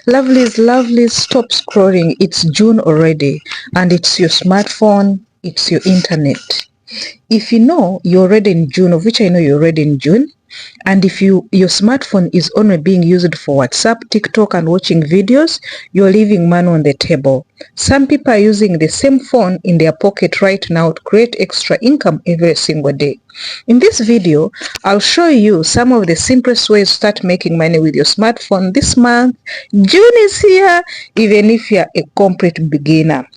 Lovelies, stop scrolling. It's June already, and it's your smartphone, it's your internet. If you know you're already in June, of which I know you're already in June, and if your smartphone is only being used for WhatsApp, TikTok, and watching videos, you're leaving money on the table. Some people are using the same phone in their pocket right now to create extra income every single day. In this video, I'll show you some of the simplest ways to start making money with your smartphone this month. June is here, even if you're a complete beginner.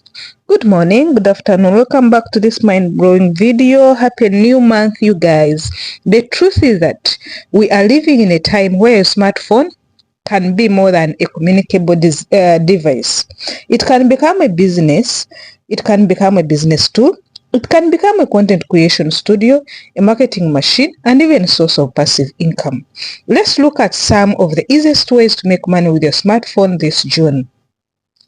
Good morning, good afternoon, welcome back to this mind-blowing video. Happy new month, you guys. The truth is that we are living in a time where a smartphone can be more than a communicable device. It can become a business, it can become a business tool, it can become a content creation studio, a marketing machine, and even a source of passive income. Let's look at some of the easiest ways to make money with your smartphone this June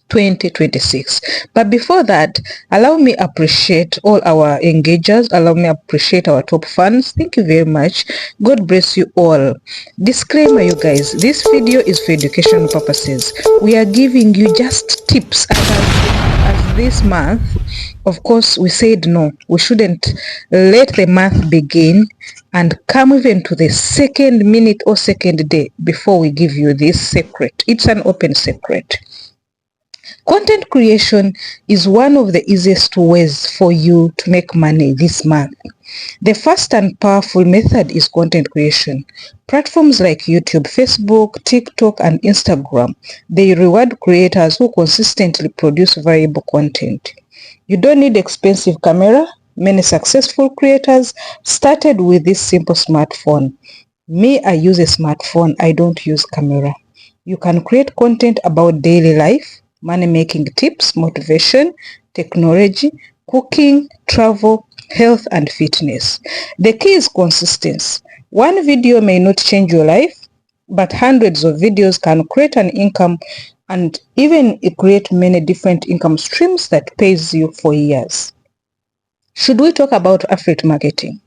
2026. But before that, allow me appreciate all our engagers. Allow me appreciate our top fans. Thank you very much. God bless you all. Disclaimer, you guys, this video is for education purposes. We are giving you just tips. As this month, of course, we said no, we shouldn't let the month begin and come even to the second minute or second day before we give you this secret. It's an open secret. Content creation is one of the easiest ways for you to make money this month. The first and powerful method is content creation. Platforms like YouTube, Facebook, TikTok, and Instagram, they reward creators who consistently produce valuable content. You don't need expensive camera. Many successful creators started with this simple smartphone. Me, I use a smartphone. I don't use camera. You can create content about daily life, money-making tips, motivation, technology, cooking, travel, health, and fitness. The key is consistency. One video may not change your life, but hundreds of videos can create an income and even create many different income streams that pays you for years. Should we talk about affiliate marketing?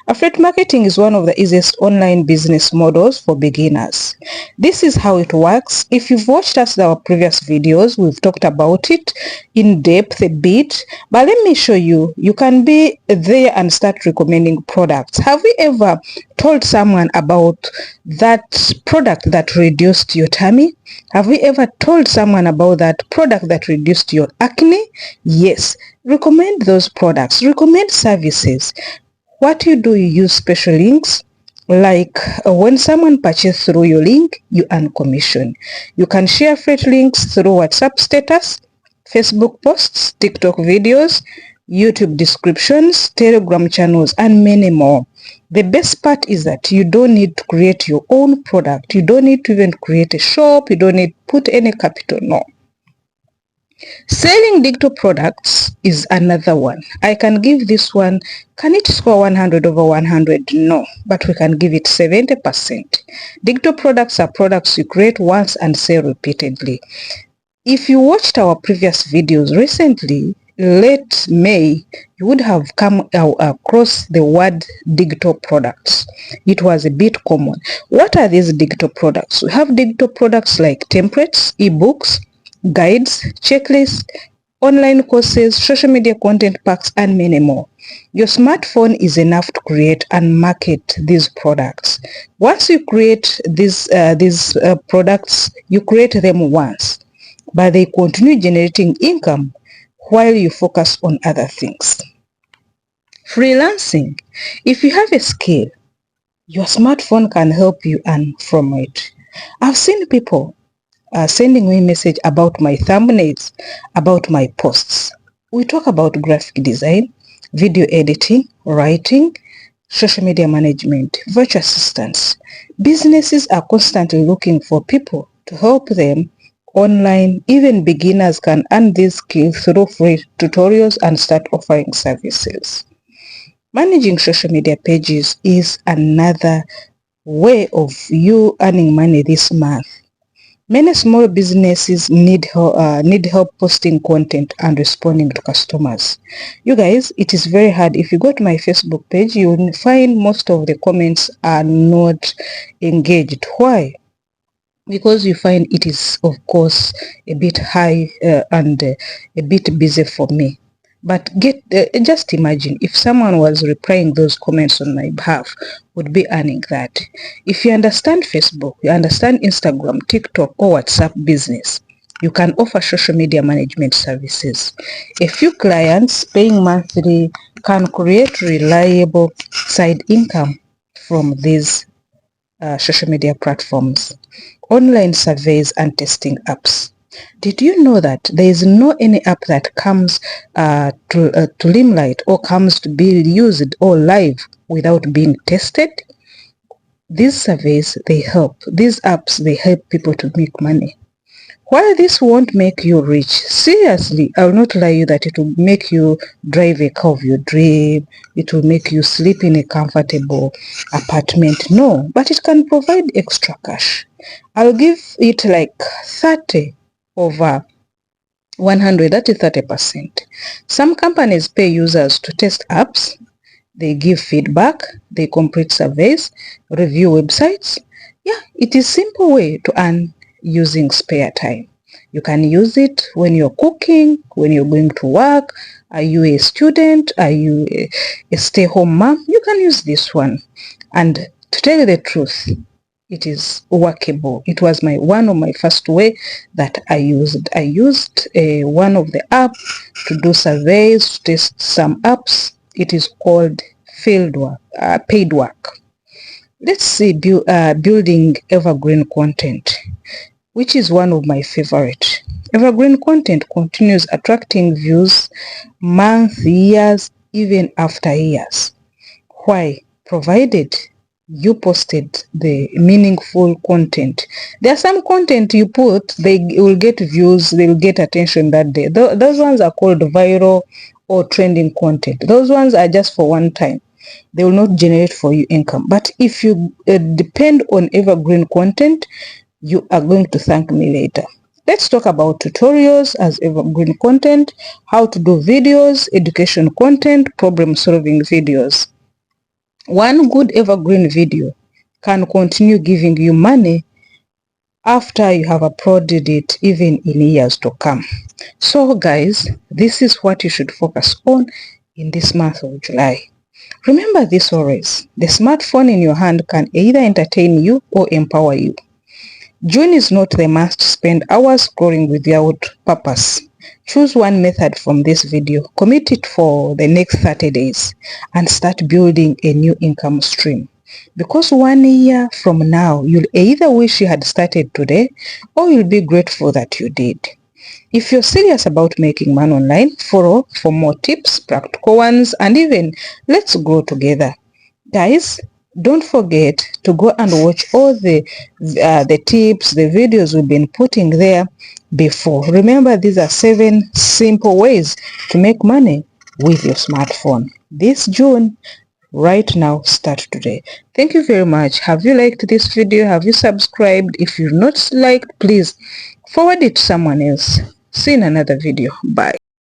Affiliate marketing is one of the easiest online business models for beginners. This is how it works. If you've watched our previous videos, we've talked about it in depth a bit, but let me show you. You can be there and start recommending products. Have you ever told someone about that product that reduced your tummy? Have you ever told someone about that product that reduced your acne? Yes. Recommend those products. Recommend services. What you do, you use special links. Like when someone purchases through your link, you earn commission. You can share affiliate links through WhatsApp status, Facebook posts, TikTok videos, YouTube descriptions, Telegram channels, and many more. The best part is that you don't need to create your own product. You don't need to even create a shop. You don't need to put any capital. No. Selling digital products is another one. I can give this one, can it score 100 over 100? No, but we can give it 70%. Digital products are products you create once and sell repeatedly. If you watched our previous videos recently, late May, you would have come across the word digital products. It was a bit common. What are these digital products? We have digital products like templates, ebooks, guides, checklists, online courses, social media content packs, and many more. Your smartphone is enough to create and market these products. Once you create these products, you create them once, but they continue generating income while you focus on other things. Freelancing. If you have a skill, your smartphone can help you earn from it. I've seen people sending me a message about my thumbnails, about my posts. We talk about graphic design, video editing, writing, social media management, virtual assistants. Businesses are constantly looking for people to help them online. Even beginners can earn these skills through free tutorials and start offering services. Managing social media pages is another way of you earning money this month. Many small businesses need help posting content and responding to customers. You guys, it is very hard. If you go to my Facebook page, you will find most of the comments are not engaged. Why? because you find it is of course a bit high and a bit busy for me. But just imagine if someone was replying those comments on my behalf, would be earning that. If you understand Facebook, you understand Instagram, TikTok, or WhatsApp business, you can offer social media management services. A few clients paying monthly can create reliable side income from these social media platforms, online surveys and testing apps. Did you know that there is no any app that comes to Limelight or comes to be used or live without being tested? These surveys, they help. These apps, they help people to make money. While this won't make you rich, seriously, I will not lie you that it will make you drive a car of your dream, it will make you sleep in a comfortable apartment. No, but it can provide extra cash. I'll give it like 30 over 100, that is 30%. Some companies pay users to test apps, they give feedback, they complete surveys, review websites. Yeah, it is simple way to earn using spare time. You can use it when you're cooking, when you're going to work. Are you a student? Are you a stay-home mom? You can use this one. And to tell you the truth, it is workable. It was one of my first way that I used. I used one of the app to do surveys, to test some apps. It is called field work, paid work. Let's see building evergreen content, which is one of my favorite. Evergreen content continues attracting views months, years, even after years. Why? Provided you posted the meaningful content. There are some content you put, they will get views, they will get attention that day. Those ones are called viral or trending content. Those ones are just for one time. They will not generate for you income. But if you depend on evergreen content, you are going to thank me later. Let's talk about tutorials as evergreen content, how to do videos, education content, problem solving videos. One good evergreen video can continue giving you money after you have uploaded it, even in years to come. So guys, this is what you should focus on in this month of July. Remember this always, the smartphone in your hand can either entertain you or empower you. June is not the month to spend hours scrolling without purpose. Choose one method from this video, commit it for the next 30 days, and start building a new income stream. Because 1 year from now, you'll either wish you had started today, or you'll be grateful that you did. If you're serious about making money online, follow for more tips, practical ones, and even let's grow together. Guys, don't forget to go and watch all the tips, the videos we've been putting there before. Remember, these are 7 simple ways to make money with your smartphone. This June, right now, start today. Thank you very much. Have you liked this video? Have you subscribed? If you've not liked, please forward it to someone else. See you in another video. Bye.